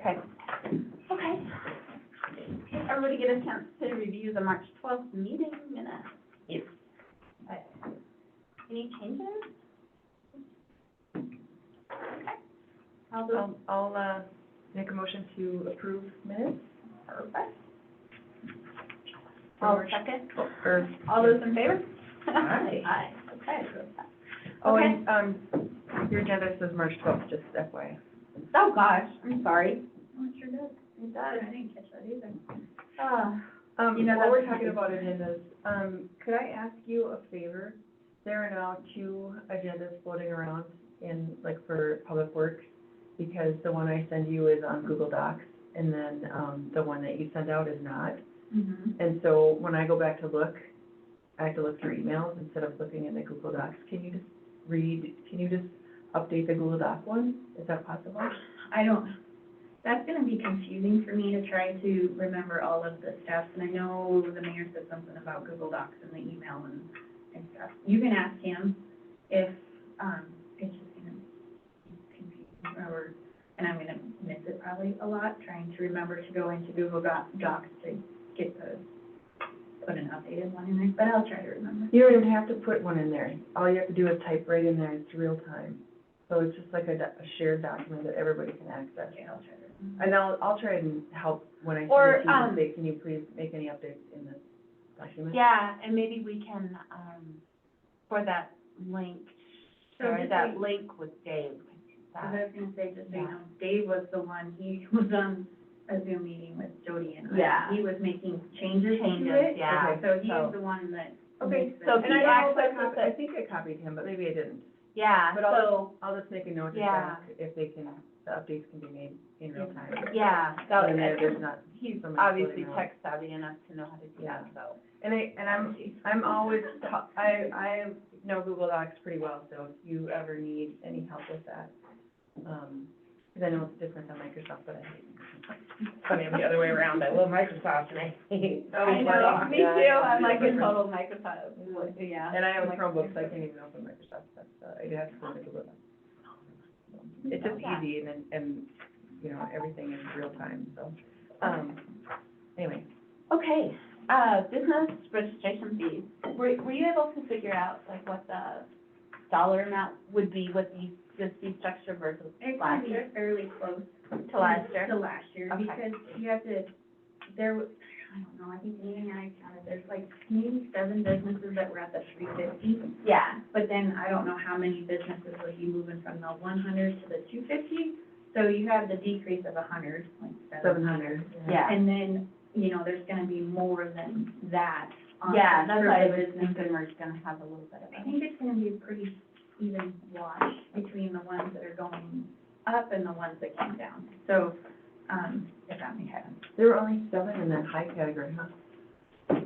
Okay. Okay. Everybody get a chance to review the March 12th meeting minutes? Yes. Any changes? Okay. I'll make a motion to approve minutes. Perfect. I'll second. Or, All those in favor? Aye. Aye, okay. oh, Okay. and, your agenda says March 12th, just FYI. Oh, gosh, I'm sorry. Oh, it sure does. It does. I didn't catch that either. You know, While we're that's- talking about agendas, could I ask you a favor? There are now 2 agendas floating around in, like, for Public Works, because the one I send you is on Google Docs, and then, the one that you sent out is not. Mhm. And so when I go back to look, I have to look through emails instead of looking in the Google Docs. Can you just update the Google Doc one? Is that possible? That's gonna be confusing for me to try to remember all of the steps, and I know the mayor said something about Google Docs in the email and stuff. You can ask him if, it's just gonna be confusing, and I'm gonna miss it probably a lot, trying to remember to go into Google Docs to get put an updated one in there, but I'll try to remember. You don't even have to put one in there. All you have to do is type right in there. It's real time. So it's just like a shared document that everybody can access. Okay, I'll try to remember. And I'll try and help when I send Or, it to you and say, can you please make any updates in this document? Yeah, and maybe we can, for that link, So share just that like- link with Dave. Because I was gonna say, just so you Yeah. know, Dave was the one, he was on a Zoom meeting with Jody and I. Yeah. He was making changes to Changes, it. yeah. Okay, so he So- is the one that Okay, makes the. so And I he don't know if accesses I it. think I copied him, but maybe I didn't. Yeah, But so, I'll just make a note to Yeah. check if they can, the updates can be made in real time. yeah, that, And there's not, he's somebody obviously floating around. tech savvy enough to know how to do that, so. I'm always, I know Google Docs pretty well, so if you ever need any help with that, because I know it's different than Microsoft, but I hate Microsoft. Funny, I'm the other way around, I love Microsoft and I hate. I know, me Yeah, too, yeah. I'm like a total Microsoft, yeah. And I have Chromebooks, I can't even open Microsoft stuff, so I do have to go to Google Docs. It's just Yeah. easy and, you know, everything is real time, so, anyway. Okay, business registration fees, were you able to figure out, like, what the dollar amount would be with this fee structure versus It's last gonna year? be fairly close. To last year? To last year, Okay. because you have to, I don't know, I think Danny and I counted, there's like maybe 7 businesses that were at the 350. Yeah, But then I don't know how many businesses will be moving from the 100 to the 250. So you have the decrease of 100, like 700. yeah. And then, you know, there's gonna be more than that on Yeah, that's per why I was business. thinking we're gonna have a little bit of I a, think it's gonna be a pretty even wash between the ones that are going up and the ones that came down. So, if that makes sense. There were only 7 in that high category, huh?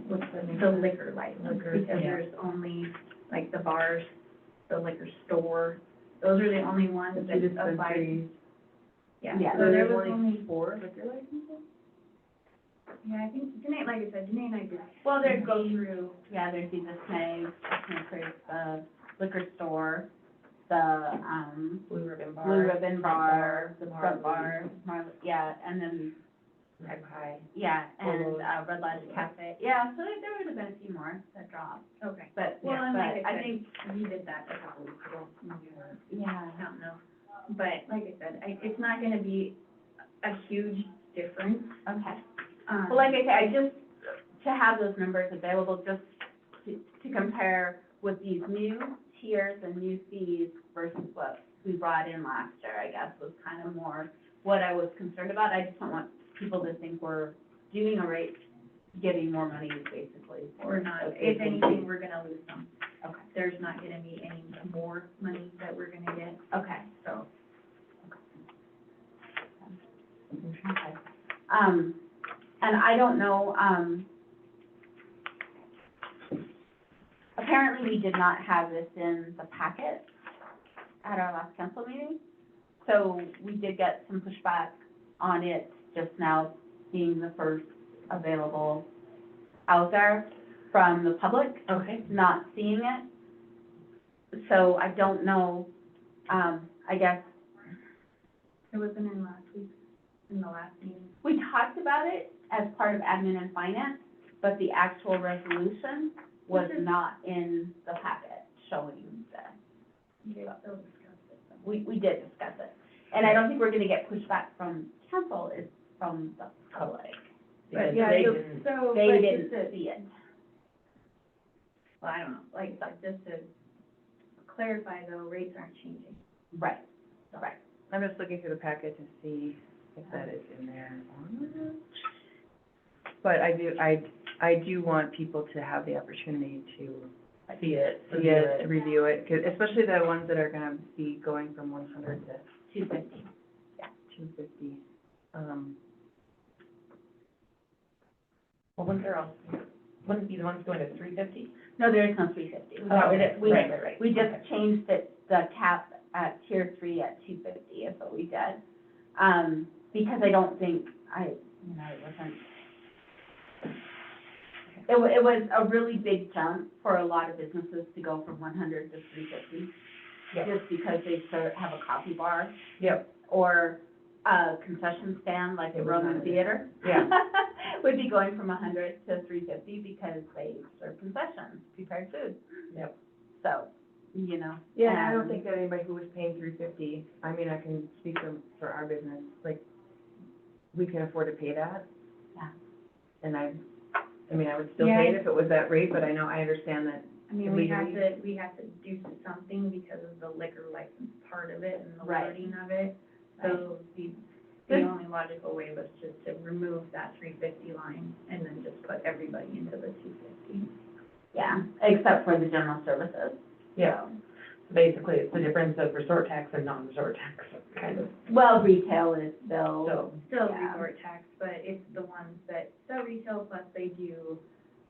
What's the name? The liquor license, Liquor, because yeah. there's only, like, the bars, the liquor store, those are the only ones The that two apply. dispensaries. Yeah, Yeah. so So there there's was only, 4 liquor licenses? yeah, I think, Janae, like I said, Janae and I did well, there'd go be, through, yeah, there'd be the snags, the liquor store, the, Blue Ribbon Bar. Blue Ribbon Bar, the Marley. Front Bar, yeah, and then, Magpie. yeah, and, Polo's. Red Lodge Cafe, yeah, so there would have been a few more that dropped, okay. but, Well, yeah, and like but I I think, said, we did that a couple weeks ago. yeah, I don't know. But like I said, it's not gonna be a huge difference. okay. Um, Well, like I said, I just, to have those numbers available, just to compare with these new tiers and new fees versus what we brought in last year, I guess, was kind of more what I was concerned about. I just don't want people to think we're doing a rate, getting more money, basically. We're not, for if those anything, fees. we're gonna lose some. Okay, There's not gonna be any more money that we're gonna get, okay, so. okay. And I don't know, apparently we did not have this in the packet at our last council meeting. So we did get some pushback on it just now being the first available out there from the public, Okay. not seeing it. So I don't know, I guess, It wasn't in last week. in the last meeting? We talked about it as part of admin and finance, but the actual resolution was not in the packet showing that. You guys still discussed it, so. We did discuss it. And I don't think we're gonna get pushback from council, it's from the public. Because yeah, they so- didn't, So, They but didn't just to, see it. well, I don't know, like, just to clarify though, rates aren't changing. Right, right. I'm just looking through the packet to see if that is in there. But I do want people to have the opportunity to see it, see it, to review it, 'cause especially the ones that are gonna be going from 100 to 250. 250. well, wouldn't it be the ones going to 350? No, there is no 350. Oh, it is, We- right. We just Okay. changed it, the cap at tier 3 at 250 is what we did. Because I don't think, it wasn't, it was a really big jump for a lot of businesses to go from 100 to 350. Yep. Just because they have a coffee bar Yep, or a concession stand like the It was Roman not- Theater. Yeah. Would be going from 100 to 350 because they serve concessions, prepared food. yep. So, you know. Yeah, and I don't um, think that anybody who was paying 350, I mean, I can speak for our business, like, we can afford to pay that. Yeah. And I mean, I would still pay it Yeah. if it was that rate, but I understand that, I mean, we have Legally. to do something because of the liquor license part of it and the Right. wording of it. So the Good. only logical way was just to remove that 350 line and then just put everybody into the 250. Yeah, except for the general services. Yeah. So. Basically, it's the difference of resort tax and non-resort tax, kind of, Well, retail is still, so, Still Yeah. resort tax, but it's the ones that sell retail plus they do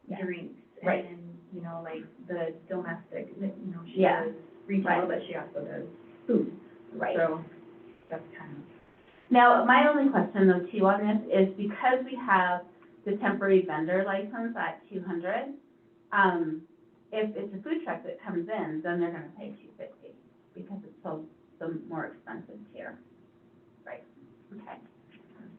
Yeah. drinks. Right. And, you know, like the domestic, she Yeah. does retail, Right. but she also does food. right. So that's kind of. Now, my only question though too on this is because we have the temporary vendor license at 200, if it's a food truck that comes in, then they're gonna pay 250 because it's the more expensive tier. Right, okay.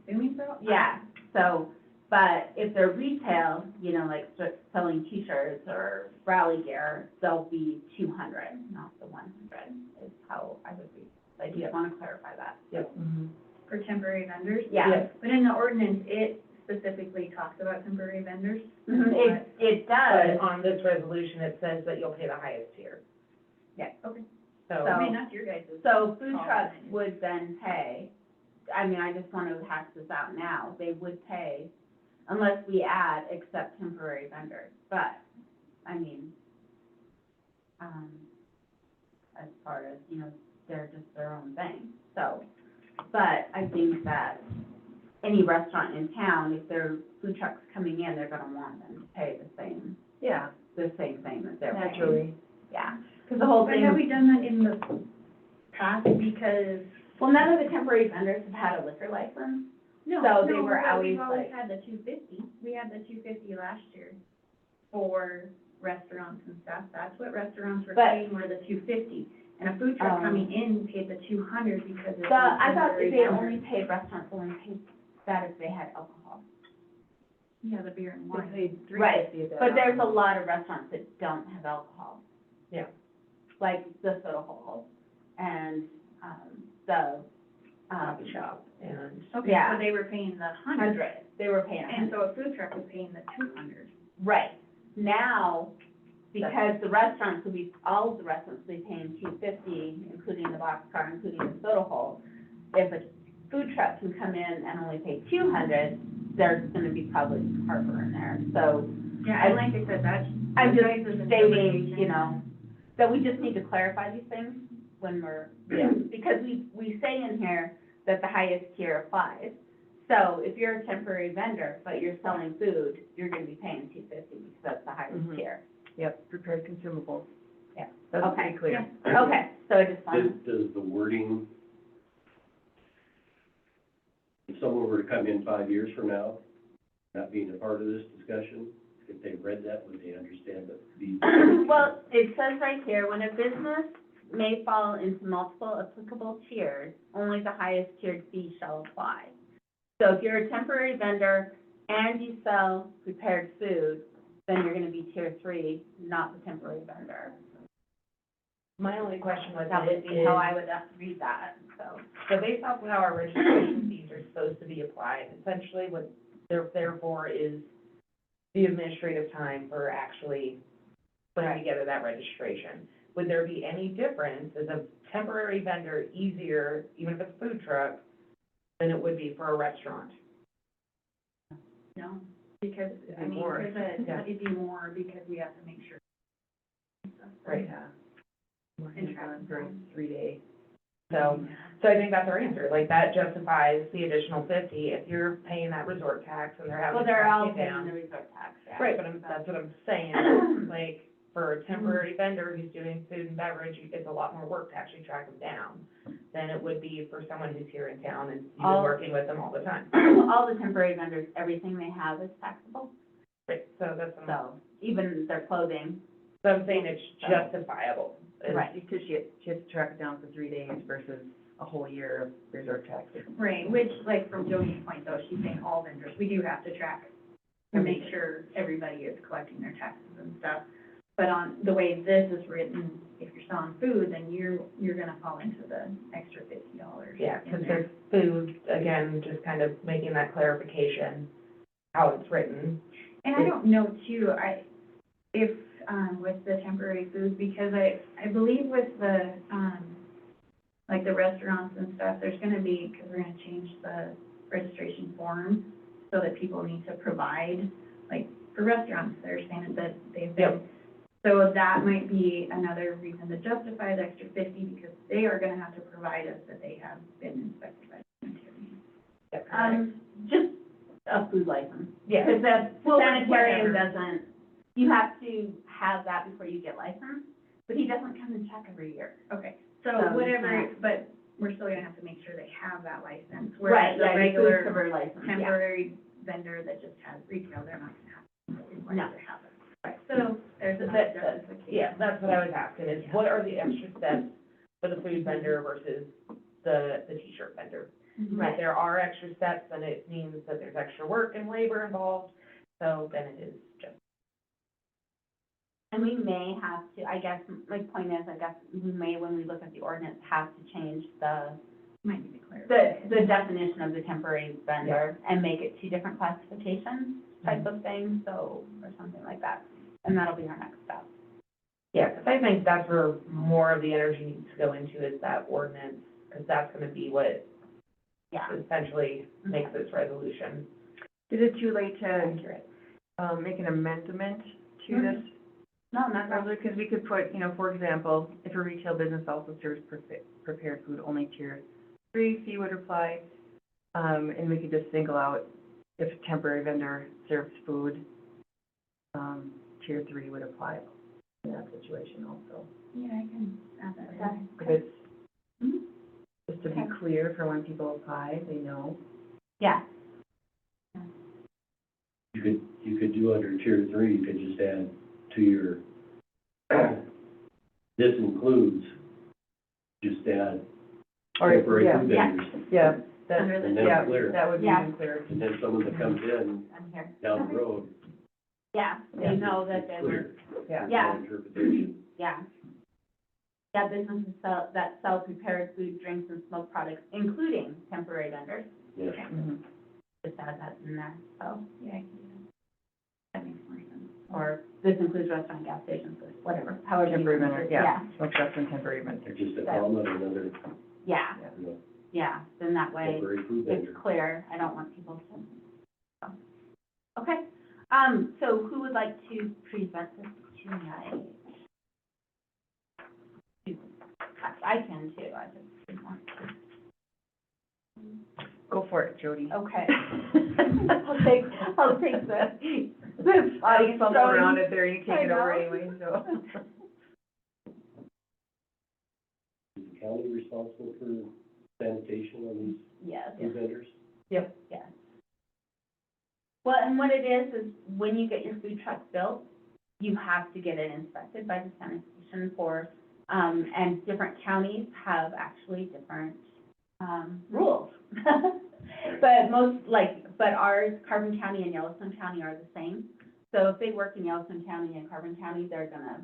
Assuming so? Yeah, so, but if they're retail, you know, like selling T-shirts or rally gear, they'll be 200, not the 100, is how I would be. I Yep. just want to clarify that. For temporary vendors? Yeah. Yes. But in the ordinance, it specifically talks about temporary vendors. It but does, on this resolution, it says that you'll pay the highest tier. Yeah. Okay. So- I mean, that's your guys' so food call. trucks would then pay, I mean, I just want to hash this out now, they would pay unless we add except temporary vendors, but, I mean, as far as, you know, they're just their own thing, so, but I think that any restaurant in town, if their food truck's coming in, they're gonna want them to pay the same thing that they're paying. naturally. Yeah, because the whole But thing. have we done that in the past? Because, Well, none of the temporary vendors have had a liquor license. no, So they no, were but always we've always like- had the 250. We had the 250 last year for restaurants and stuff. That's what restaurants were But- paying, were the 250. And a food truck coming in paid the 200 because it's. I thought that temporary they vendor. only paid, restaurants only paid that if they had alcohol. Yeah, the beer and They wine. paid Right, 350 at that. But there's a lot of restaurants that don't have alcohol. Yeah. Like the Soda Hole and, the, Coffee shop, and, Okay, yeah. so they were paying the 100. 100, they were paying And 100. so a food truck was paying the 200. Right, now, because the restaurants will be, all of the restaurants will be paying 250, including the boxcar, including the Soda Hole. If a food truck can come in and only pay 200, there's gonna be probably heartburn there, so Yeah, and like I said, that's. I'm your just guys' stating, interpretation. you know, that we just need to clarify these things when we're, because we say in here that the highest tier applies. So if you're a temporary vendor, but you're selling food, you're gonna be paying 250 because that's the highest Mhm. tier. Yep, prepared consumables. Yeah. That's Okay. pretty clear. Yeah. Okay, so I just wanted, Does the wording, if someone were to come in 5 years from now, not being a part of this discussion, if they read that, would they understand that these? well, it says right here, when a business may fall into multiple applicable tiers, only the highest tiered fee shall apply. So if you're a temporary vendor and you sell prepared food, then you're gonna be tier 3, not the temporary vendor. My only question with That would it be how I is, would read that, so. so based off of how our registration fees are supposed to be applied, essentially what therefore is the administrative time for actually putting Right. together that registration. Would there be any difference, is a temporary vendor easier, even if it's a food truck, than it would be for a restaurant? No, because, I It'd be mean, more. Yeah. it'd be more because we have to make sure. Right. Yeah. More And hands-on for a 3-day. So I think that's our answer, like, that justifies the additional 50 if you're paying that resort tax and they're having Well, to they're track all you paying down. the resort tax, yeah. Right, but that's what I'm saying, like, for a temporary vendor who's doing food and beverage, it's a lot more work to actually track them down than it would be for someone who's here in town and you've been All- working with them all the time. All the temporary vendors, everything they have is taxable, Right, so that's, so even their clothing. so I'm saying it's justifiable. It's- Right. Because she has to track it down for 3 days versus a whole year of resort taxes. Right, which, like, from Jody's point, though, she's saying all vendors, we do have to track and make sure everybody is collecting their taxes and stuff. But on, the way this is written, if you're selling food, then you're gonna fall into the extra $50. Yeah, in because there. there's food, again, just kind of making that clarification, how it's written. And I don't know too, if, with the temporary food, because I believe with the, like the restaurants and stuff, there's gonna be, because we're gonna change the registration form so that people need to provide, like, for restaurants, they're saying that they've been. Yep. So that might be another reason to justify the extra 50, because they are gonna have to provide us that they have been inspected by the sanitarian. Just a food license. Yeah, Because the Well, sanitarian whatever. doesn't, you have to have that before you get licensed, but he doesn't come and check every year. Okay, so So, whatever, yeah. but we're still gonna have to make sure they have that license, Right, whereas a yeah, your food regular server license, yeah. temporary vendor that just has retail, they're not gonna have to be required No. to have it. Right, so there's So another that- justification. yeah, that's what I was asking, is what are the extra steps for the food vendor versus the t-shirt vendor? Right. If there are extra steps, then it means that there's extra work and labor involved, so then it is just, And we may have to, I guess, my point is, I guess we may, when we look at the ordinance, have to change the Might need to clarify. the definition of the temporary vendor and make it 2 different classifications type of thing, so, or something like that. And that'll be our next step. yeah, because I think that's where more of the energy needs to go into is that ordinance, because that's gonna be what Yeah. essentially makes this resolution Is it too late to, accurate. make an amendment to Mhm. this No, not really. Because we could put, for example, if a retail business also serves prepared food, only tier 3 fee would apply. And we could just single out if a temporary vendor serves food, tier 3 would apply in that situation also. Yeah, I can add that in. If it's, Mhm. just to be Okay. clear for when people apply, they know. Yeah, You could do under tier 3, you could just add to your, this includes, just add Or, temporary yeah, food yeah. vendors. Yeah, that, Under the- And then yeah, clear. that would be Yeah. even clearer. And then someone that comes in I'm here. down the road. Yeah, they know that they were, Clear. Yeah. Yeah. Interpretation. yeah. Yeah, businesses that sell prepared food, drinks, and smoke products, including temporary vendors, Yeah. Mhm. just add that in there, so. Yeah, I can do that. That makes more sense. Or this includes restaurant, gas stations, or whatever, however you. Temporary want vendor, it. yeah, smoke shops and temporary vendor. Or just a comma, another, Yeah, you know, yeah, then that way temporary food it's vendor. clear, I don't want people to. so. Okay, so who would like to present this tonight? I can too, I just didn't want to. Go for it, Jody. Okay. I'll take the I audience fumble throwing- around it there, you take I it over know. anyway, so. Is the county responsible for sanitation on Yes. these food vendors? Yes. Well, and what it is when you get your food truck built, you have to get it inspected by the sanitation force. And different counties have actually different, rules But but ours, Carbon County and Yellowstone County are the same. So if they work in Yellowstone County and Carbon County, they're gonna,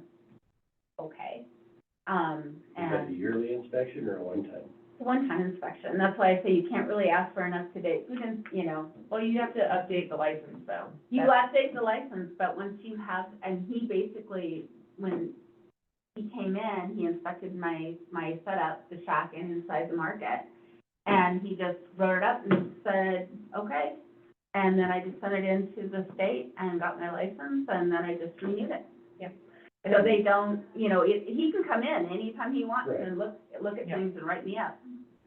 okay. Is that a And yearly inspection or a one-time? it's a one-time inspection. That's why I say you can't really ask for an up-to-date food, Well, you have to update the license though. you That's- update the license, but once you have, and he basically, when he came in, he inspected my setup, the shack and inside the market. And he just wrote it up and said, okay. And then I just sent it into the state and got my license, and then I just renewed it. Yeah. So they don't, he can come in anytime he wants Right. and look at Yeah. things and write me up.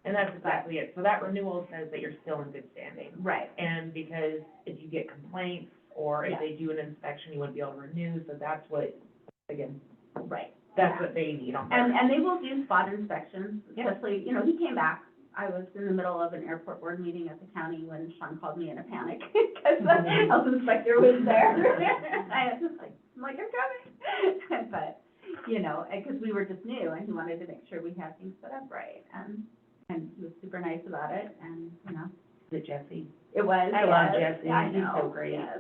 And that's exactly it. So that renewal says that you're still in good standing. Right. And because if you get complaints, or if Yeah. they do an inspection, you wouldn't be able to renew, so that's what, again, Right. that's what they need on their. And they will do spot inspections, Yeah. especially, he came back. I was in the middle of an airport board meeting at the county when Sean called me in a panic, because the health inspector was there. I was just I'm like, I'm coming. But, because we were just new, and he wanted to make sure we had things set up right, and he was super nice about it, and, The Jesse. it was, I love yes. Jesse. Yeah, I He's so know, great. yes.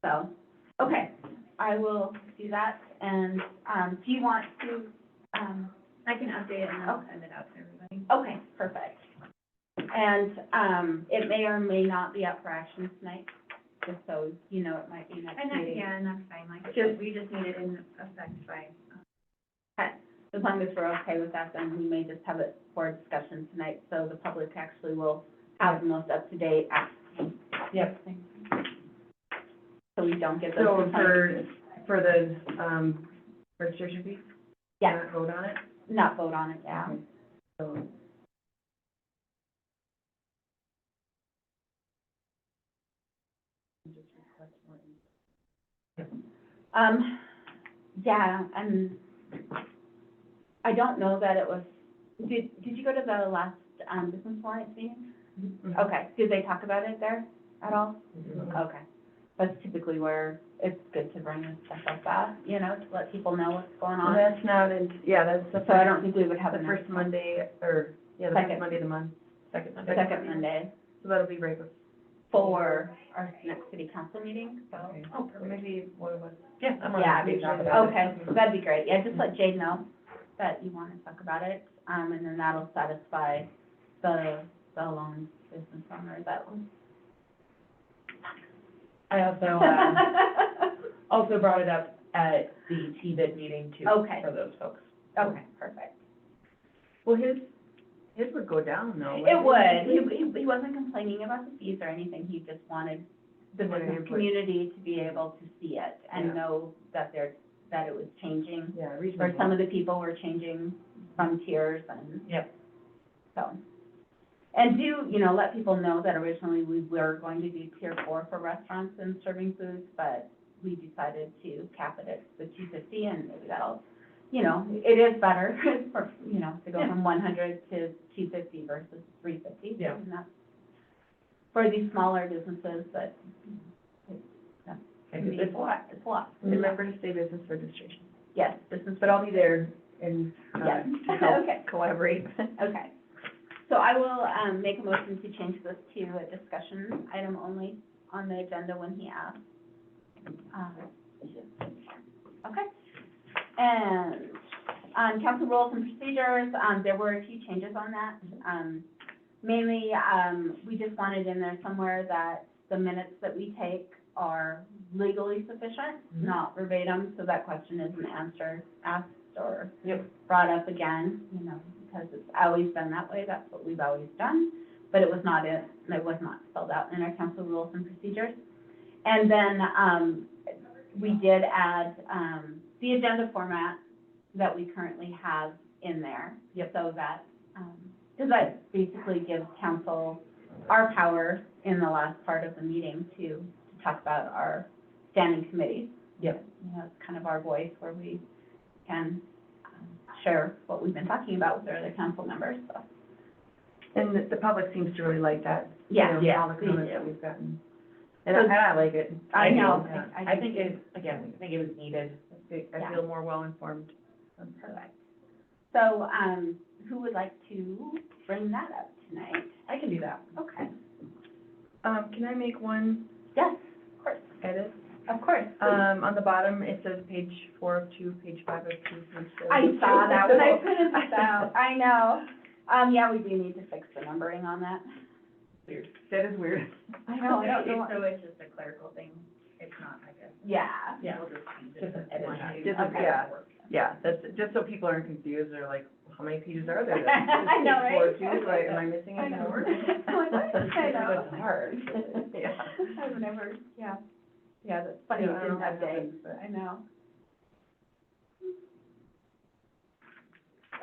So, okay, I will do that, and, do you want to, I can update it and I'll send it out to everybody. okay, perfect. And, it may or may not be up for action tonight, just so you know it might be next And meeting. and that's fine, like, we just need it in effect by, Okay, as long as we're okay with that, then we may just have it for discussion tonight, so the public actually will have the most up-to-date Yep. so we don't get those So complaints. for the, registration fee? Yeah, Not vote on it? not vote on it, yeah. Okay. So, Yeah, and I don't know that it was, did you go to the last, business alliance meeting? mhm. Okay, did they talk about it there at all? Mhm. Okay, that's typically where it's good to bring in stuff like that, to let people know what's going And on. that's not, yeah, that's the So I don't think we would have the it first next Monday, or, yeah, the Second. first Monday of the month. Second Monday. second Monday So that'll be right before. for our next city council meeting, so. Okay. Oh, Or maybe one of us. Yeah, I'm on Yeah, happy to talk about it. okay, that'd be great, yeah, just let Jade know that you want to talk about it, and then that'll satisfy the loan business owner that was. I also brought it up at the T-bid meeting too. Okay. For those folks. Okay, perfect. Well, his would go down though. It wouldn't would, he wasn't complaining about the fees or anything, he just wanted the Wanted business input. community to be able to see it and Yeah. know that that it was changing, Yeah, or reasonable. some of the people were changing from tiers and. Yep. So, and let people know that originally we were going to do tier 4 for restaurants and serving foods, but we decided to cap it at the $250, and maybe that'll, it is better for, to go Yeah. from 100 to $250 versus $350. Yeah. And that's for these smaller businesses, but it's a lot, Remember to stay business registration. Yes, business, But I'll be there and, Yes. to help Okay. collaborate. okay. So I will, make a motion to change this to a discussion item only on the agenda when he asks. Okay. And on council rules and procedures, there were a few changes on that. Mainly, we just wanted in there somewhere that the minutes that we take are legally sufficient, Mhm. not verbatim, so that question isn't asked or Yep. brought up again, because it's always been that way, that's what we've always done, but it was not spelled out in our council rules and procedures. And then, we did add, the agenda format that we currently have in there. Yep. So that, because that basically gives council our power in the last part of the meeting to talk about our standing committees. Yep. It's kind of our voice where we can share what we've been talking about with our other council members, so. And the public seems to really like that. Yeah, you know, all the they comments do. that we've gotten. And I like it. I know. Yeah. I think I think it was needed. I feel more well-informed. Perfect. So, who would like to bring that up tonight? I can do that. Okay. Can I make one Yes, of course, edit? of course. On the bottom, it says page 4 of 2, page 5 of 2, page 7 I of 2. saw that when I printed this out, I know. Yeah, we do need to fix the numbering on that. Weird. That is weird. I know, I don't know. So it's just a clerical thing, it's not like a, Yeah. Yeah. we'll just change it. Just an edit. Just, Okay. yeah, that's, just so people aren't confused, they're like, how many pages are there? I know, right? Page 4 of 2, like, am I missing I any know. more? I'm like, what? I know. That's hard. Yeah. I've never, yeah. Yeah, that's funny, Yeah, it I didn't don't know what update, happens, but- I know.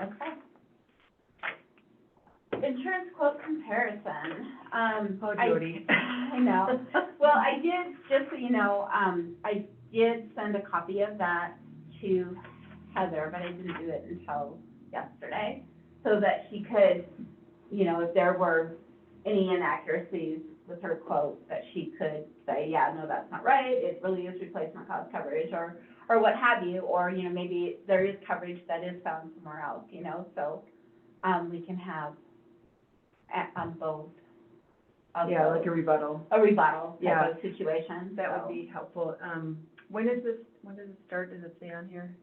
Okay. Insurance quote comparison, Oh, I- Jody. I know. Well, I did, just so you know, I did send a copy of that to Heather, but I didn't do it until yesterday, so that she could, you know, if there were any inaccuracies with her quote, that she could say, yeah, no, that's not right, it really is replacement cost coverage, or what have you, or, you know, maybe there is coverage that is found somewhere else, you know, so, we can have on both of Yeah, those. like a rebuttal. A rebuttal Yeah. type of situation, That so. would be helpful. When does it start? Does it say on here?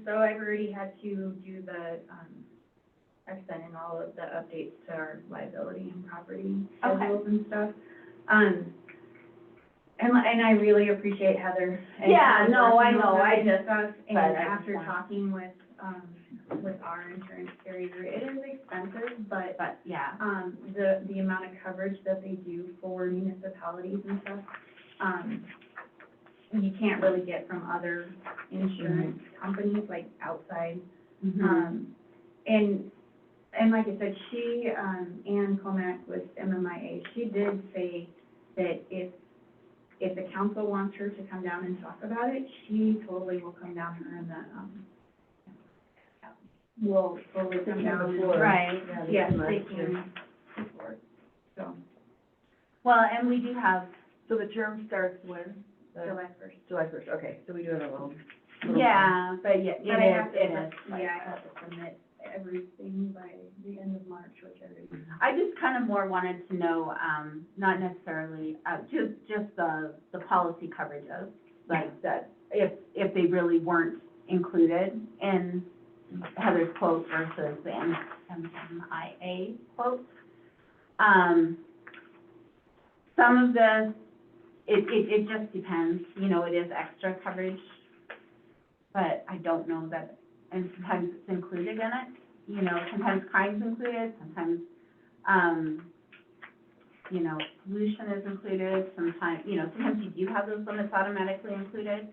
So I've already had to do the, I've sent in all of the updates to our liability and property Okay. schedules and stuff. And I really appreciate Heather. and Yeah, her no, I working know, on I that and just- stuff. And but I just after want- talking with our insurance carrier, it is expensive, but, But, yeah, the amount of coverage that they do for municipalities and stuff, you can't really get from other insurance companies, like outside. mhm, And like I said, she, Ann Comack with MMIA, she did say that if the council wants her to come down and talk about it, she totally will come down here and will totally come down and. Before. right. Yeah, Yes, this they month, can support, so, Well, and we do have, So the term starts when? July first. July 1st, okay, so we do it alone. yeah, but yeah, But I have it to, is. like- yeah, I have to submit everything by the end of March, which I already. I just kind of more wanted to know, not necessarily, just the policy coverages, like that, if they really weren't included in Heather's quote versus the MMIA quote. Some of the, it just depends, you know, it is extra coverage, but I don't know that, and sometimes it's included in it, you know, sometimes crime's included, sometimes, you know, pollution is included, sometimes, you know, sometimes you do have those limits automatically included,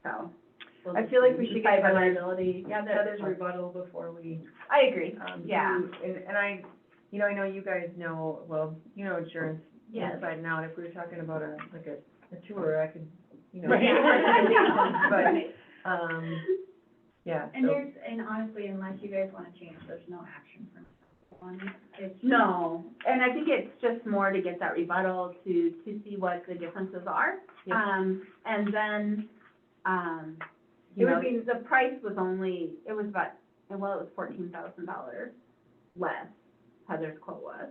so. we'll I just feel like we should decide get by Heather's- liability. Yeah, Heather's rebuttal before we, I agree, yeah. do- and I, you know, I know you guys know, well, you know insurance Yes. inside and out. If we were talking about a tour, I could, you know. Right. But, yeah, And so, and honestly, unless you guys wanna change, there's no action from one. It's just- No, and I think it's just more to get that rebuttal to see what the differences are. Yeah. And then, It you would know, be- the price was only, it was about, well, it was $14,000 less, Heather's quote was.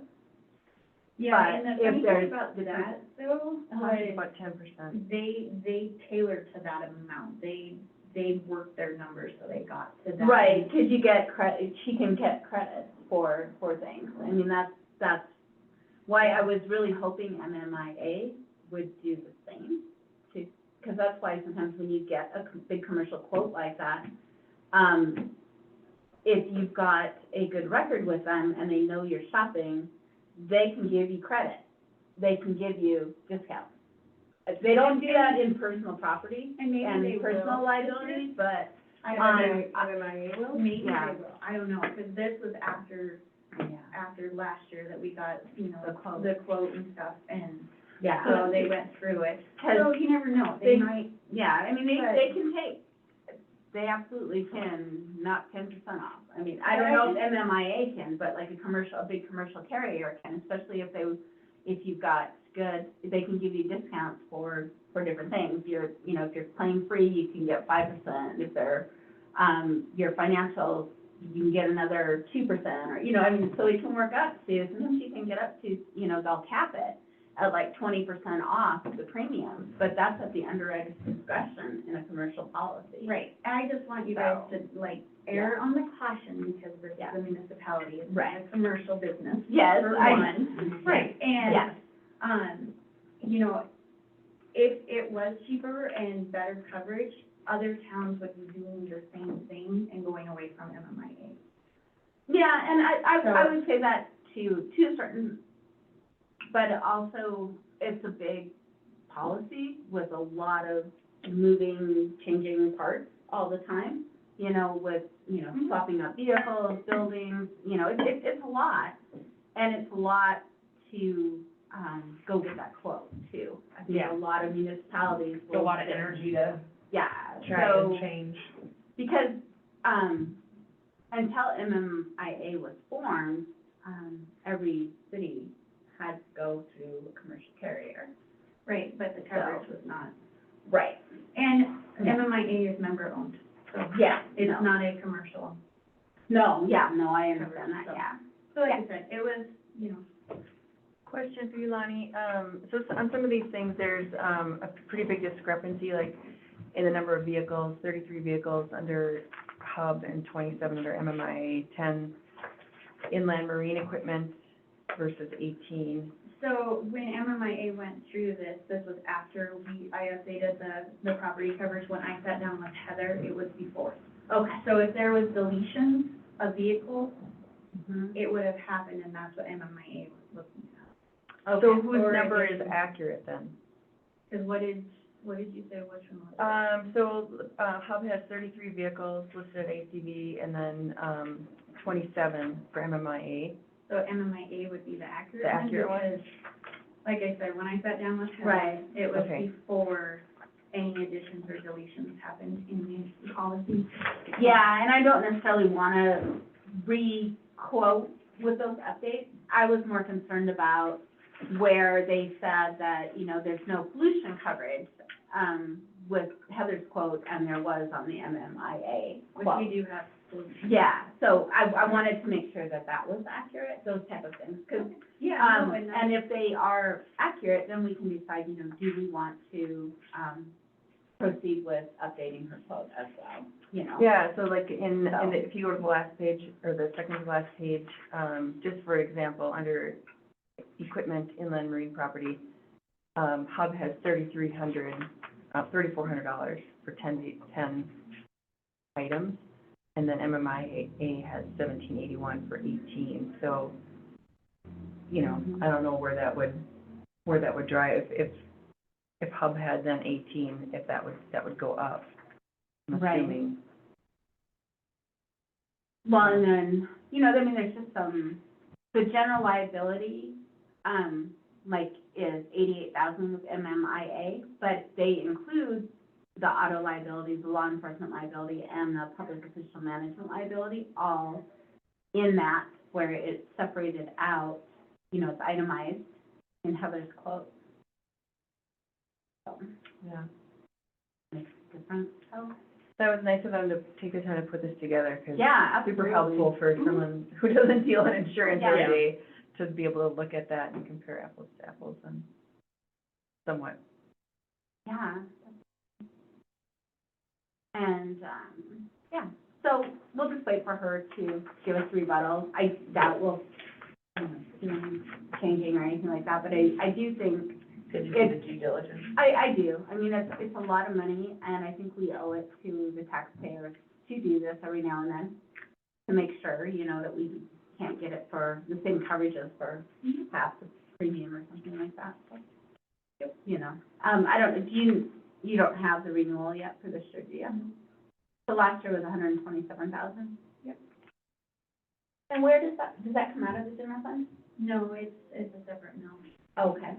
Yeah, But and the if funny thing there's about different- that, though, it's was about 10%. they tailored to that amount. They worked their numbers, so they got to that. Right, because you get credit, she can get credit for things. I mean, that's why I was really hoping MMIA would do the same, too. Because that's why sometimes when you get a big commercial quote like that, if you've got a good record with them and they know you're shopping, they can give you credit. They can give you discounts. They don't do that in personal property And maybe and they will. personal liability, but, MMIA will? Maybe Yeah. they will. I don't know, because this was after last year that we got, you know, the quote and stuff, and yeah. so they went through it. 'Cause So you never know, they- they might, Yeah, I mean, But- they can take, they absolutely can knock 10% off. I mean, I don't But I know if just- MMIA can, but like a big commercial carrier can, especially if you've got good, they can give you discounts for different things. If you're claim free, you can get 5%. If they're, your financials, you can get another 2%, or, you know, I mean, so it can work up to, sometimes you can get up to, you know, they'll cap it at like 20% off the premium, but that's at the underwriter's discretion in a commercial policy. Right, I just want you guys to, like, err on the caution, because this is a municipality, it's not a commercial business. Yes, For I, one. right, And, yes, you know, if it was cheaper and better coverage, other towns would be doing the same thing and going away from MMIA. yeah, and I So- would say that to a certain, but also, it's a big policy with a lot of moving, changing parts all the time, you know, with, you know, swapping out vehicles, buildings, you know, it's a lot. And it's a lot to, go get that quote too. I think Yeah. a lot of municipalities It's a will. lot of energy to Yeah, try so, and change. because, until MMIA was formed, every city had to go through a commercial carrier. Right, but the coverage was not. Right. And Yeah. MMIA is member owned, so Yeah, it's no. not a commercial. No, yeah, no, I understand that, So- yeah. So like I said, it was, you know, Question for you, Lonnie. So on some of these things, there's, a pretty big discrepancy, like in the number of vehicles, 33 vehicles under Hub and 27 under MMIA, 10 inland marine equipment versus 18. so when MMIA went through this was after I updated the property coverage. When I sat down with Heather, it was before. Okay. So if there was deletions of vehicles, Mhm. it would have happened, and that's what MMIA was looking at. So Okay. whose Or number if- is accurate then? Because what did you say, which one was it? So, Hub has 33 vehicles listed at ACV, and then, 27 for MMIA. So MMIA would be the accurate The one? accurate one? Because, like I said, when I sat down with Heather, Right. it was Okay. before any additions or deletions happened in the policy. Yeah, and I don't necessarily wanna re-quote with those updates. I was more concerned about where they said that, you know, there's no pollution coverage, with Heather's quote, and there was on the MMIA Which quote. we do have. Yeah, so I wanted to make sure that that was accurate, those type of things, 'cause, Yeah, no, and and if they are accurate, then we can decide, you know, do we want to, proceed with updating her quote as well, you know? Yeah, so like in So- if you go to the last page, or the second to last page, just for example, under equipment, inland marine property, Hub has $3,400 for 10 items, and then MMIA has $1,781 for 18, so, you know, I don't know where that would drive, if Hub had then 18, if that would go up, I'm Right. assuming. Well, and then, you know, I mean, there's just the general liability, like, is 88,000 with MMIA, but they include the auto liability, the law enforcement liability, and the public official management liability, all in that, where it's separated out, you know, it's itemized in Heather's quote. So, Yeah. makes a difference, so, That was nice of them to take the time to put this together, because yeah, super absolutely. helpful for someone who doesn't deal in insurance every Yeah. day, to be able to look at that and compare apples to apples and somewhat. Yeah. And, yeah, so we'll just wait for her to give us rebuttal. I doubt we'll, you know, see any changing or anything like that, but I do think, Did you do the due diligence? I do. I mean, it's a lot of money, and I think we owe it to the taxpayers to do this every now and then, to make sure, you know, that we can't get it for the same coverages for half the premium or something like that, so. You know, I don't, you don't have the renewal yet for this year, do you? So last year was 127,000? Yep. And where does that come out of the general fund? No, it's a separate mill. Okay.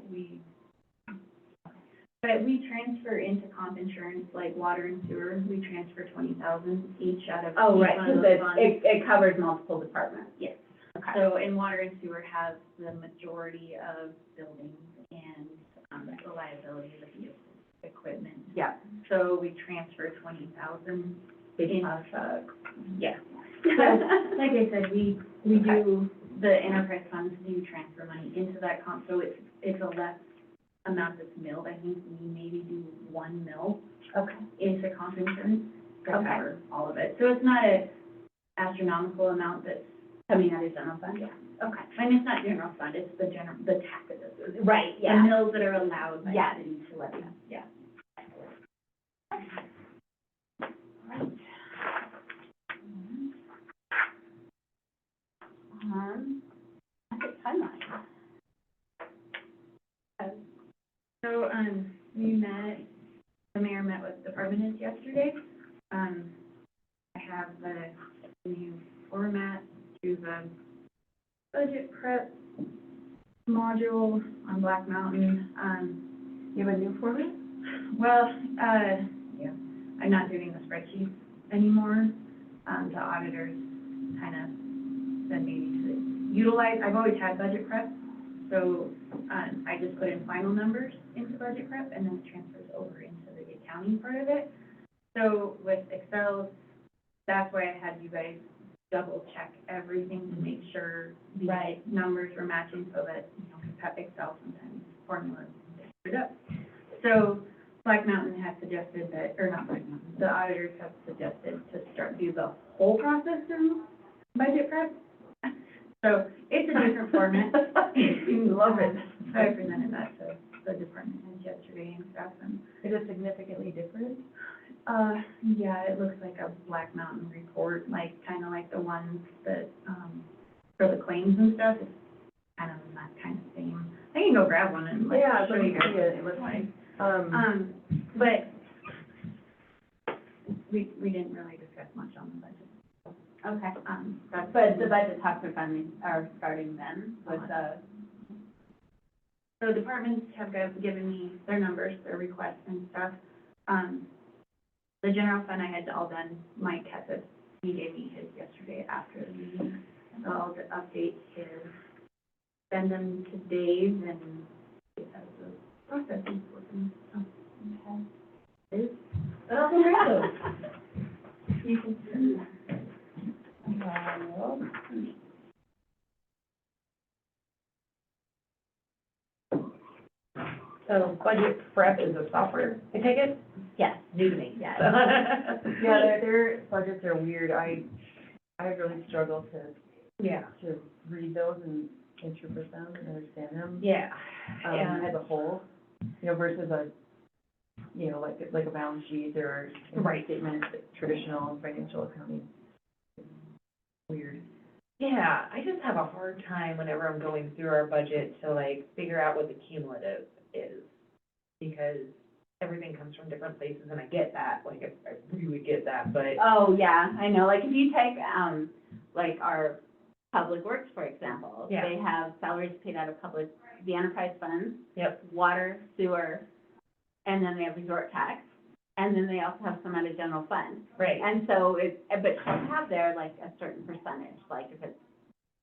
But we transfer into comp insurance, like water and sewer, we transfer 20,000 each out of Oh, each right, one of because those funds. it covers multiple departments. Yes. Okay. So, and water and sewer has the majority of buildings and, the liability of the vehicle, equipment. Yeah. So we transfer 20,000 Big in, cost. yeah. So, like I said, we do, the enterprise funds do transfer money into that comp, so it's a less amount that's milled. I think we maybe do 1 mil Okay. into comp insurance to Okay. cover all of it. So it's not a astronomical amount that's, Coming out of general fund? yeah. Okay. And it's not general fund, it's the taxes. Right, The mills that are allowed by Yeah. the city to levy. Yeah. That's a timeline. So, the mayor met with department heads yesterday. I have the new format to the budget prep module on Black Mountain. You have a new format? Well, yeah, I'm not doing the spreadsheets anymore. The auditors kind of said maybe to utilize, I've always had budget prep, so, I just put in final numbers into budget prep and then it transfers over into the accounting part of it. So with Excel, that's why I had you guys double check everything to make sure the Right. numbers were matching so that, Excel sometimes formulas get screwed up. So Black Mountain has suggested that, or not Black Mountain, the auditors have suggested to do the whole process through budget prep. So it's a different format. Love it. I presented that to the department heads yesterday and stuff, and, Is it significantly different? yeah, it looks like a Black Mountain report, like, kind of like the ones that, for the claims and stuff, it's kind of in that kind of same. I can go grab one and, like, Yeah, show let me you guys see what it. they look like. Um, But we didn't really discuss much on the budget. Okay. That's. But the budget talks are starting then with the, So departments have given me their numbers, their requests and stuff. The general fund, I had all done, Mike had this, he gave me his yesterday after the meeting. So I'll update his, send them to Dave and get out of the processing for them. So, you can see that. So budget prep is a software, I take it? yes, New to me. yes. yeah, their budgets are weird. I really struggle Yeah, to read those and interpret them and understand them. yeah. As a whole, versus a, like a balance sheet or a Right. statement, traditional financial accounting. Weird. Yeah, I just have a hard time whenever I'm going through our budget to like figure out what the cumulative is. Because everything comes from different places and I get that, like I really get that, but Oh, yeah, I know, like if you take, like our public works, for example. Yeah. They have salaries paid out of the enterprise funds. Yep. Water, sewer, and then they have resort tax, and then they also have some out of general fund. right, And so but you have there like a certain percentage, like if it's,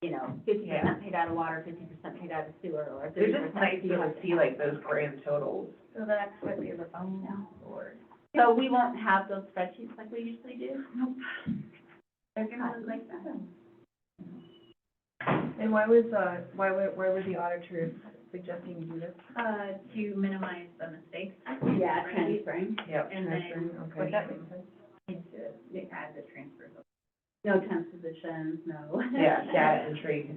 50% paid out of water, 50% paid out of sewer, or 30%. it's just nice you to have see like those grand totals. So that's what we have a phone now for. So we won't have those spreadsheets like we usually do? Nope. They're gonna look like that. And why were the auditors suggesting you do this? To minimize the mistakes. Yeah, Right. transferring. Yep. And then Transferring, okay. putting That them makes sense. into, it adds the transfers. No temp positions, no. Yeah, data entry.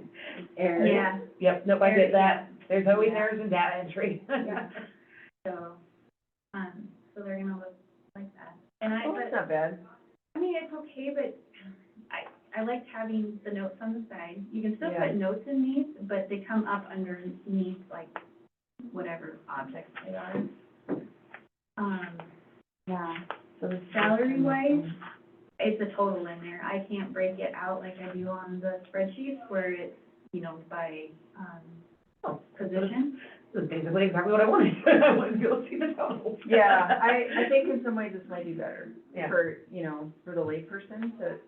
Errors. Yeah, Yep, nope, I get that. There's always Yeah. errors in data entry. yeah. So, so they're gonna look like that. And Oh, that's but, not bad. I mean, it's okay, but I liked having the notes on the side. You can still Yeah. put notes in these, but they come up underneath, like, whatever objects they are. Yeah. So this is Salary-wise, it's a total in there. I can't break it out like I do on the spreadsheets where it's, by, position. This is basically exactly what I wanted. I wanted to be able to see the totals. Yeah, I think in some ways this might be better Yeah. for the layperson to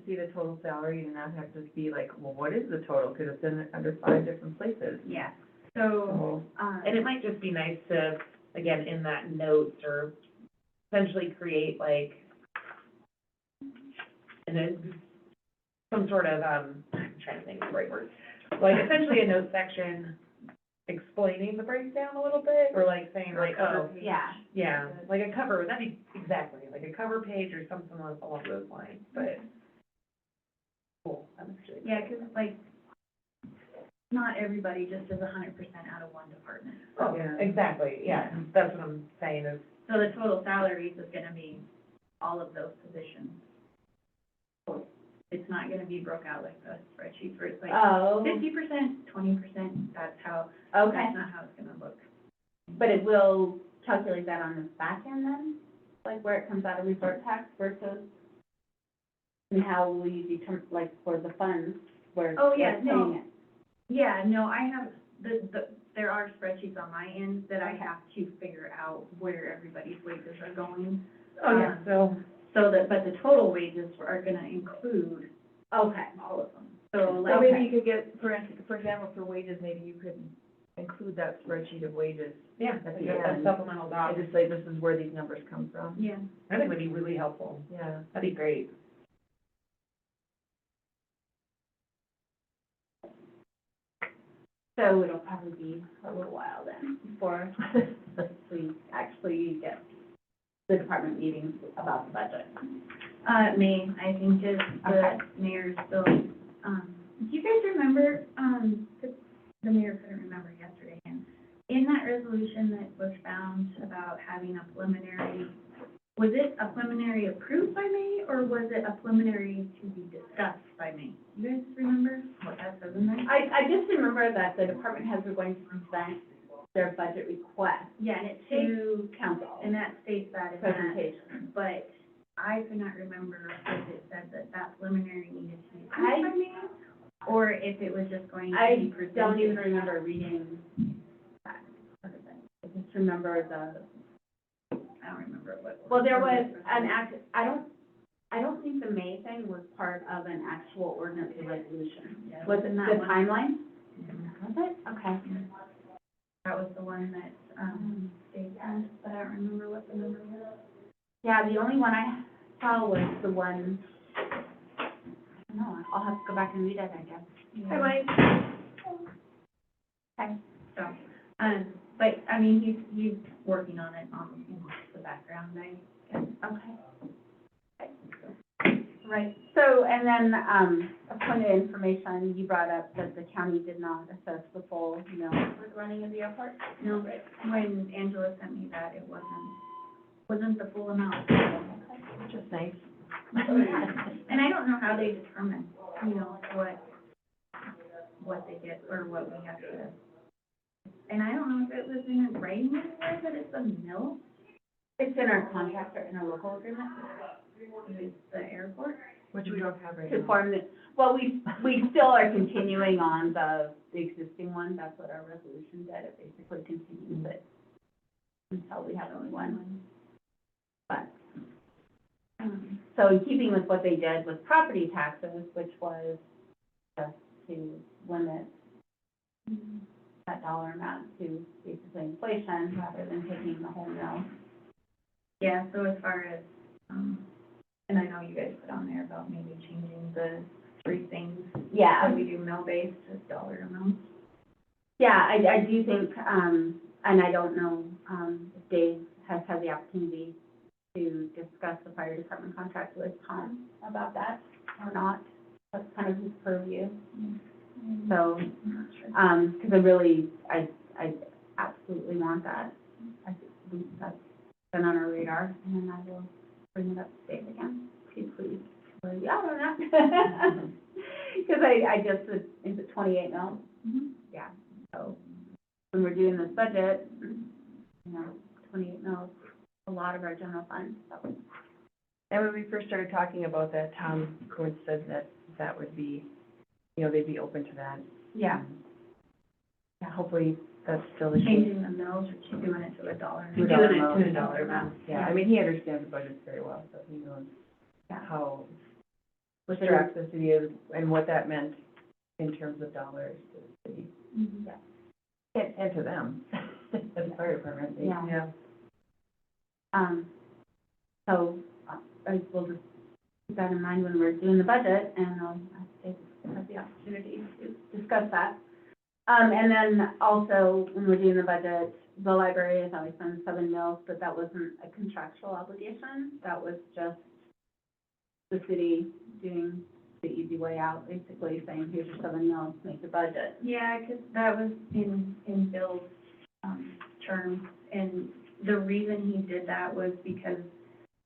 see the total salary and not have to be like, well, what is the total? Because it's in under 5 different places. Yeah. So, And it might just be nice to, again, in that notes or essentially create like, and then some sort of, I'm trying to think of the right word, like essentially a note section explaining the breakdown a little bit, or like saying like, oh, Yeah. yeah, like a cover, that'd be, exactly, like a cover page or something along those lines, but, cool, I'm actually. Yeah, 'cause like, not everybody just is 100% out of one department. Oh, Yeah. exactly, yeah, that's what I'm saying is, So the total salaries is gonna be all of those positions. It's not gonna be broke out like a spreadsheet where it's like Oh, 50%, 20%, that's how, okay. that's not how it's gonna look. But it will calculate that on the back end then? Like where it comes out of resort tax versus? And how will you determine, like for the funds, where Oh, yeah, we're no. paying it? Yeah, no, I have, there are spreadsheets on my end that I have to figure out where everybody's wages are going. oh, yeah, so, So that, but the total wages are gonna include Okay. all of them. So So like, maybe you could get, for example, for wages, maybe you could include that spreadsheet of wages. yeah, At like the a end. supplemental doc, And just say, this is where these numbers come from. yeah, I think would be really helpful, Yeah. that'd be great. So it'll probably be a little while then before we actually get the department meetings about the budget. May, I think is Okay. the mayor's still, do you guys remember, 'cause the mayor couldn't remember yesterday, and in that resolution that was found about having a preliminary, was it a preliminary approved by May, or was it a preliminary to be discussed by May? You guys remember what that says in there? I just remember that the department heads were going to present their budget request Yeah, and it states, to council and that states that in that, presentation. but I could not remember if it said that that preliminary needed to be I- approved by May, or if it was just going to be I presented. don't even remember reading that part of it. I just remember I don't remember what. well, there was an I don't think the May thing was part of an actual ordinance or resolution. Yeah, Was it that the one. timeline? Mhm. Was it? Okay. That was the one that, they sent, but I don't remember what the number was. Yeah, the only one I saw was the one, I don't know, I'll have to go back and read it, I guess. Hi, Mike. Okay. So, but, I mean, he's working on it, in the background, Okay. Right, so, and then, a point of information, you brought up that the county did not assess the full, for the running of the airport? No, when Angela sent me that, it wasn't the full amount. Which is nice. And I don't know how they determine, what they get, or what we have to. And I don't know if it was in a writing anywhere, but it's a mill, It's in our contract or in our local agreement with the airport. Which we don't have right to now. form the, well, we still are continuing on the existing one, that's what our resolution did, it basically continues it until we have a new one. But, so in keeping with what they did with property taxes, which was just to limit that dollar amount to basically inflation rather than taking the whole mill. Yeah, so as far as, and I know you guys put on there about maybe changing the three things, Yeah, that we do mill-based to dollar amounts. yeah, I do think, and I don't know, if Dave has had the opportunity to discuss the fire department contract with Tom about that or not. That's kind of his purview. So, I'm not sure. because I absolutely want that. I think that's been on our radar, and then I will bring it up to Dave again. Please, yeah, on that. Because I just, is it 28 mils? Mhm. Yeah, so when we're doing this budget, 28 mils, a lot of our general fund, so. And when we first started talking about that, Tom Kuntz said that would be, they'd be open to that. Yeah. Yeah, hopefully that's still the case. Changing the mills or doing it to a dollar. To a Doing dollar it amount. to a dollar amount. Yeah, I mean, he understands the budget very well, so he knows Yeah. how With distracts the city is and what that meant in terms of dollars to the city. Mhm. And to them, the fire department. They- Yeah. So, I will just keep that in mind when we're doing the budget, and I'll have the opportunity to discuss that. And then also, when we're doing the budget, the library has always been 7 mils, but that wasn't a contractual obligation. That was just the city doing the easy way out, basically saying, here's your 7 mils, make your budget. Yeah, 'cause that was in Bill's, terms, and the reason he did that was because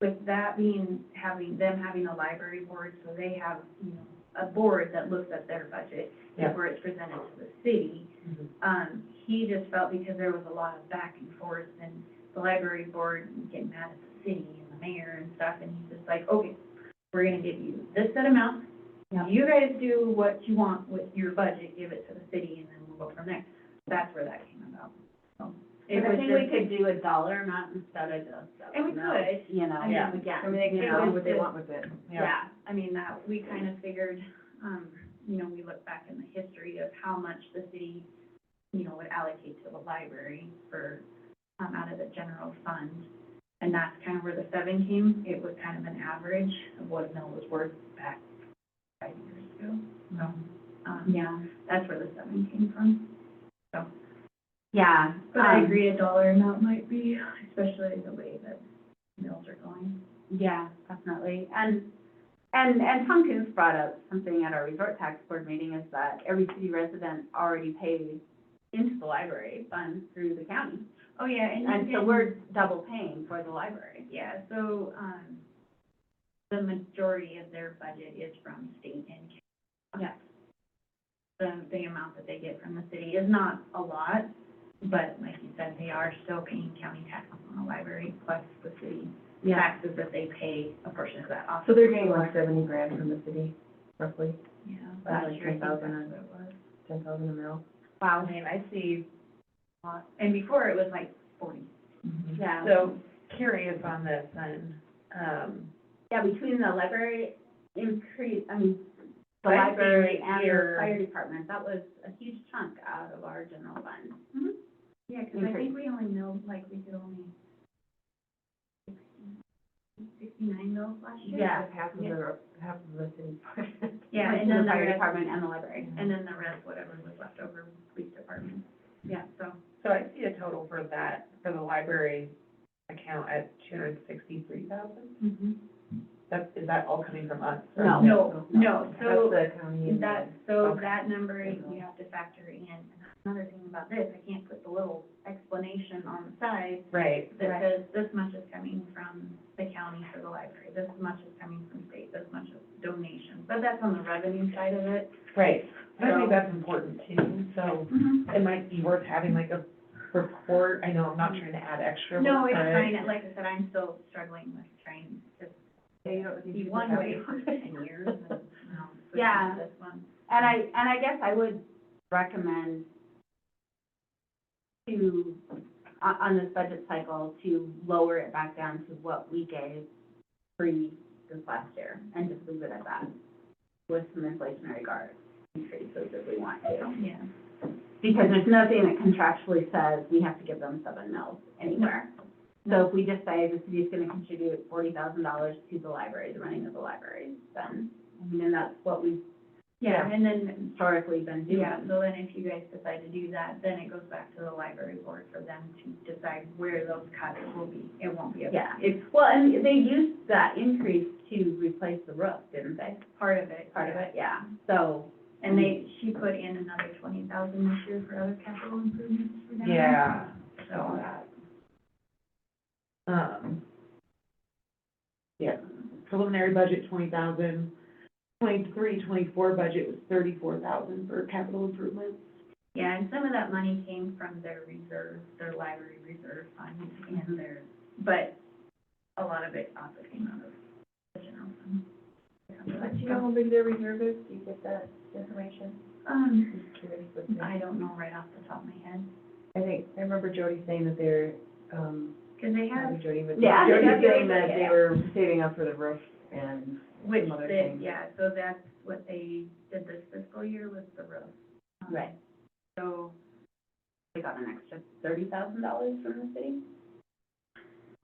with that being, having a library board, so they have, you know, a board that looks at their budget Yeah. before it's presented to the city. Mhm. He just felt because there was a lot of back and forth and the library board getting mad at the city and the mayor and stuff, and he's just like, okay, we're gonna give you this set amount. Yeah. You guys do what you want with your budget, give it to the city, and then we'll go from there. That's where that came about, so. It I was think we just, could do a dollar amount instead of just 7 And we mils, could. you know, I mean, again, I mean, they can you do know. what they want with it. yeah, I mean, that, we kind of figured, you know, we look back in the history of how much the city, you know, would allocate to the library for, out of the general fund. And that's kind of where the 7 came. It was kind of an average of what a mill was worth back 5 years ago. So, Yeah, that's where the 7 came from. So, yeah. but I agree, a dollar amount might be, especially the way that mills are going. Yeah, definitely. And Tom Coons brought up something at our resort tax board meeting, is that every city resident already pays into the library fund through the county. Oh, yeah, and And so we're double paying for the library. Yeah, so, the majority of their budget is from state and county. Yeah. The amount that they get from the city is not a lot, but like you said, they are still paying county taxes on the library, plus the city taxes that they pay, a portion of that off. So they're getting like 70 grand from the city, roughly, Yeah, About last like year, I think that's 10,000. what it was. 10,000 a mil. Wow. I mean, I see, And before it was like 40. Yeah. so curious on this, and, Yeah, between the library increase, the I see library right and here- the fire department, that was a huge chunk out of our general fund. Yeah, because I think we only milled, like, we could only 69 mills last year. Yeah. That's half of the city's budget. Yeah, Went and to then the fire rest- department and the library. And then the rest, whatever was left over, police department. Yeah. So, so I see a total for that, for the library account at 263,000? Is that all coming from us? or- No. no, so That's the county. and Okay. that number, you have to factor in. Another thing about this, I can't put the little explanation on the side Right, that says this much is coming from the county for the library, this much is coming from state, this much is donations, but that's on the revenue side of it. right. I So- think that's important too, so it might be worth having like a report. I know I'm not trying to add extra work, No, it's but- fine, like I said, I'm still struggling with trying to Yeah, you don't be one way for 10 years and, you know, switching Yeah. to this one. And I guess I would recommend to, on this budget cycle, to lower it back down to what we gave pre this last year, and just leave it at that, with some inflationary guard increases if we want to. Yeah. Because there's nothing that contractually says we have to give them 7 mils anywhere. So if we just say the city's gonna contribute $40,000 to the library, the running of the library, then, and that's what we've Yeah, and then, historically been doing. yeah, so then if you guys decide to do that, then it goes back to the library board for them to decide where those cuts will be. It won't be a. Yeah, well, and they used that increase to replace the roof, didn't they? Part of it. Part of it, yeah. So, And she put in another 20,000 this year for other capital improvements for them. Yeah, So, saw that. Yeah, preliminary budget 20,000, 23-24 budget was 34,000 for capital improvements. yeah, and some of that money came from their reserve, their library reserve fund and their, but a lot of it also came out of the general fund. Do you know how big their reserve is? Do you get that information? Just curious. What they- I don't know right off the top of my head, I remember Jody saying that they're, because they have, not Jody, but Yeah. Jody Yeah. saying that they were saving up for the roof and which some other they, things. yeah, so that's what they did this fiscal year was the roof. right, So, they got an extra $30,000 from the city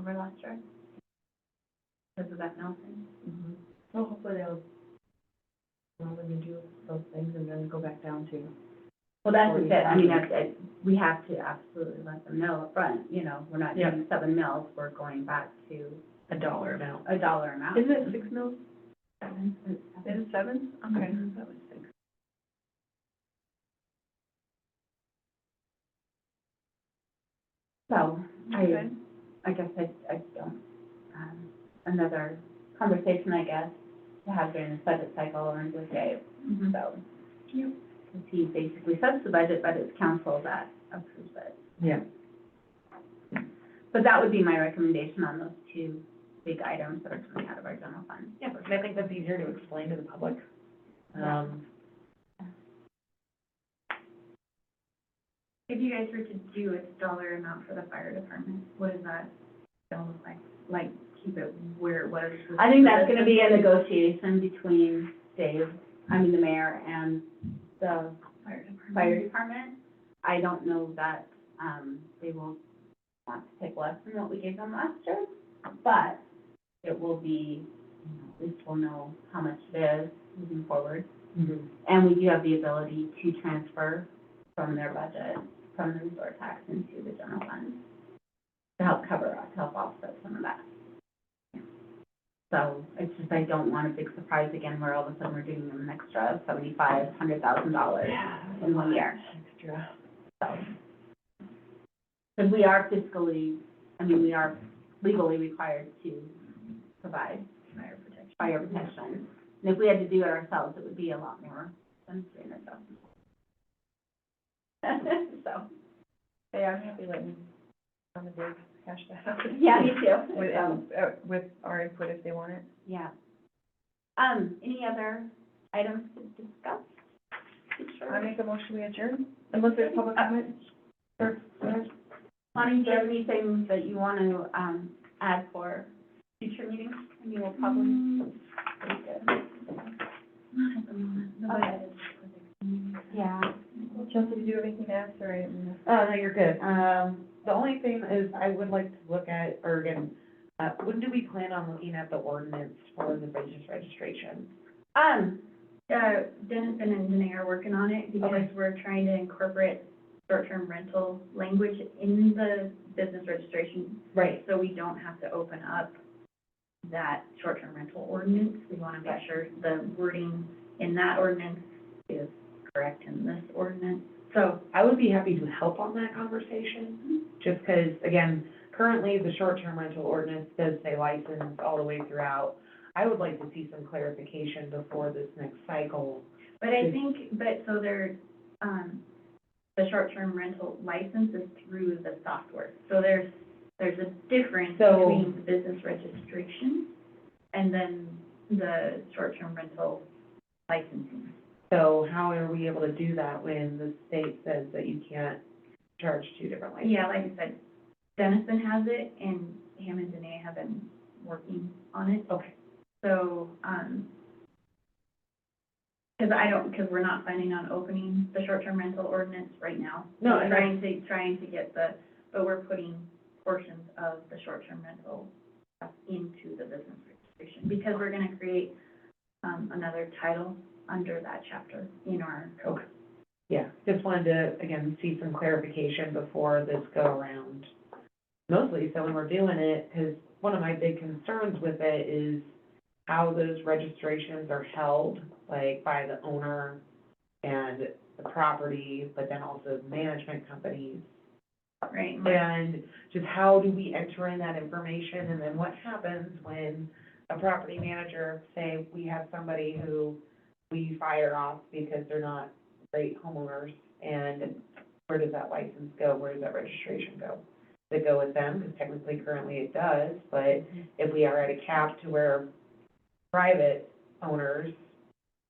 over last year. Because of that mill thing. Mhm. Well, hopefully they'll, when you do those things and then go back down to. Well, that's just it, I mean, we have to absolutely let them know upfront, you know, we're not Yeah. doing 7 mils, we're going back to A dollar amount. a dollar amount. Isn't it 6 mils? 7. Is it 7? Okay, Mhm. that was 6. So, Okay. I guess I don't, another conversation, I guess, to have during this budget cycle and with Dave, Mhm. so. Yep. Because he basically sets the budget, but it's council that approves it. Yeah. But that would be my recommendation on those two big items that are coming out of our general fund. Yeah, because I think that's easier to explain to the public. If you guys were to do a dollar amount for the fire department, what does that gonna look like? Like, keep it where it was? with I think that's the- gonna be a negotiation between Dave, the mayor, and the Fire department. fire department. I don't know that, they will want to take less than what we gave them last year, but it will be, you know, at least we'll know how much it is moving forward. Mhm. And we do have the ability to transfer from their budget, from the resort tax into the general fund to help cover, to help offset some of that. So it's just, I don't want a big surprise again where all of a sudden we're giving them an extra $7,500 in 1 year. Extra. So. Because we are fiscally, we are legally required to provide Fire protection. fire protection. And if we had to do it ourselves, it would be a lot more than $300,000. So, Hey, I'm happy letting Tom and Dave hash that out. yeah, me too. With our input if they want it. Yeah. Any other items to discuss? I make a motion we adjourn, unless there's public comment. Sure, go ahead. Lonnie, do you have anything that you want to, add for future meetings? We'll probably. Pretty good. Not at the moment. The budget is for the community. Yeah. Chelsea, did you have anything to ask, or? No, you're good. The only thing is I would like to look at, or again, when do we plan on looking at the ordinance for the business registration? Dennison and Danae are working on it because Okay. we're trying to incorporate short-term rental language in the business registration, Right. so we don't have to open up that short-term rental ordinance. We want to make sure the wording in that ordinance is correct in this ordinance. So I would be happy to help on that conversation, just because, again, currently the short-term rental ordinance does say license all the way throughout. I would like to see some clarification before this next cycle. But I think, so there, the short-term rental license is through the software. So there's a difference So- between the business registration and then the short-term rental licensing. So how are we able to do that when the state says that you can't charge two different licenses? Yeah, like I said, Dennison has it, and him and Danae have been working on it. Okay. So, because we're not planning on opening the short-term rental ordinance right now. No, We're and trying to get but we're putting portions of the short-term rental stuff into the business registration, because we're gonna create, another title under that chapter in our code. Yeah, just wanted to, again, see some clarification before this go around. Mostly, so when we're doing it, because one of my big concerns with it is how those registrations are held, like by the owner and the property, but then also management companies. Right. And just how do we enter in that information, and then what happens when a property manager, say, we have somebody who we fire off because they're not great homeowners, and where does that license go, where does that registration go? Does it go with them, because technically currently it does, but if we are at a cap to where private owners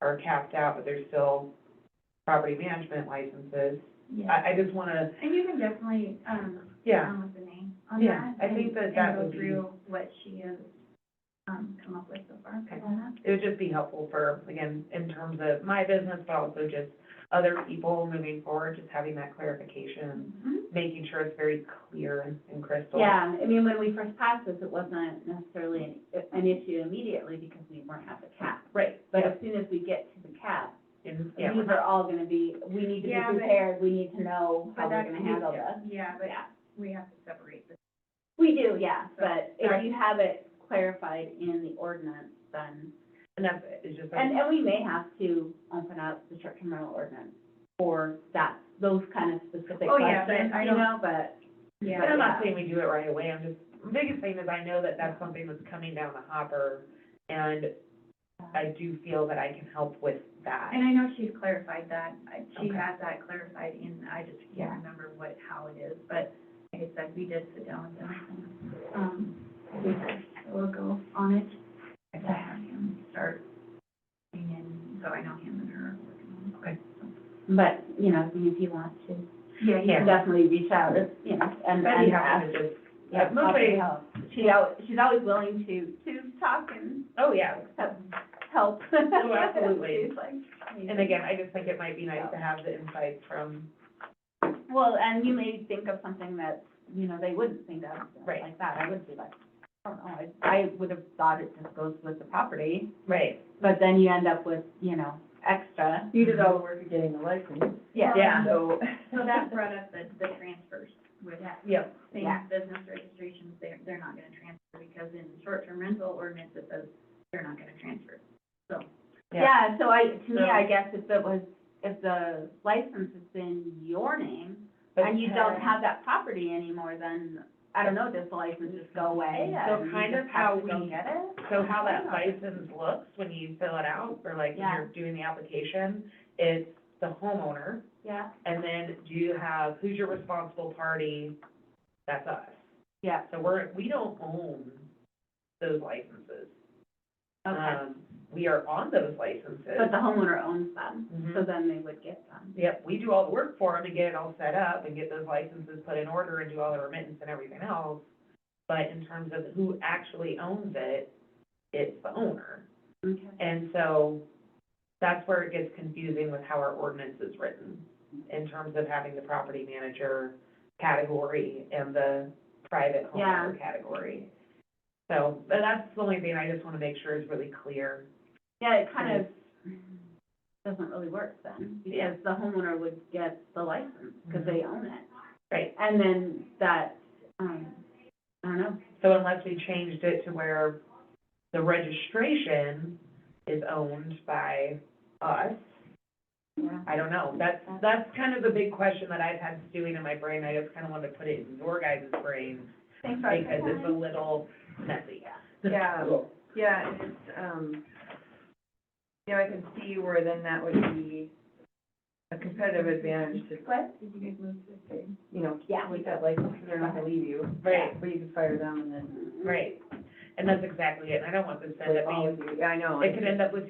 are capped out, but there's still property management licenses, Yeah, I just wanna, and you can definitely, yeah. with Danae on Yeah, that. I think that and that go would be- through what she has, come up with so far. Okay. It would just be helpful for, again, in terms of my business, but also just other people moving forward, just having that clarification, making sure it's very clear and crystal. Yeah, I mean, when we first passed this, it wasn't necessarily an issue immediately because we weren't at the cap. Right, But as soon as we get to the cap, and, yeah, these are all gonna be, we need to be Yeah, but- prepared, we need to know how But we're that's, gonna handle this. yeah, but Yeah, we have to separate this. we do, yeah, but if Right. you have it clarified in the ordinance, then, and that's it, it's just like. and we may have to open up the short-term rental ordinance for that, those kind of specific Oh, yeah, but questions, I you don't- know, but, Yeah. But I'm not saying we do it right away, I'm just, the biggest thing is I know that that's something that's coming down the hopper, and I do feel that I can help with that. And I know she's clarified that, she Okay. has that clarified in, I just Yeah. can't remember how it is, but like I said, we did sit down with him, a week or so ago on it. I had him start, and so I know him and her are working on it. Okay. but, you know, if you want to, Yeah, you can definitely reach out, if, you know, and I'd be ask. happy to just, Yeah, move it. help. She's always willing to talk and Oh, yeah, help. Oh, absolutely. She's like, and again, I just think it might be nice to have the insights from, well, and you may think of something that, you know, they wouldn't think of, Right. like that, I would be like, I don't know, I would have thought it just goes with the property, right, but then you end up with, you know, extra. You did all the work of getting the license, Yeah. so. So that brought up the transfers with yep, things, Yeah. business registrations, they're not gonna transfer, because in short-term rental ordinance, it says they're not gonna transfer. So, Yeah, so to me, So- I guess if the license is in your name, and you don't have that property anymore, then, I don't know, does the license just go away? So and you kind just of have how to go we- get it? so how that I don't know. license looks when you fill it out, or like when Yeah. you're doing the application, it's the homeowner, Yeah, and then do you have, who's your responsible party? That's us. yeah, So we don't own those licenses. okay. We are on those licenses. But the homeowner owns them, Mhm. so then they would get them. Yep, we do all the work for them to get it all set up and get those licenses put in order and do all the remittance and everything else. But in terms of who actually owns it, it's the owner. Okay. And so that's where it gets confusing with how our ordinance is written in terms of having the property manager category and the private Yeah. homeowner category. So, but that's the only thing I just want to make sure is really clear. Yeah, it kind of doesn't really work then, Yeah. because the homeowner would get the license, because they own it. Right. And then that, I don't know, So unless we changed it to where the registration is owned by us, yeah. I don't know. That's kind of the big question that I've had stewing in my brain. I just kind of wanted to put it in your guys' brains Thanks for because it's a little messy. Yeah, yeah, and it's, you know, I can see where then that would be a competitive advantage to, What? did you guys move to the same? you know, Yeah. with that license, because they're not gonna leave you. Right. But you could fire them and then. Right. And that's exactly it. And I don't want this to end With up all being, of you, yeah, I know. it could end up with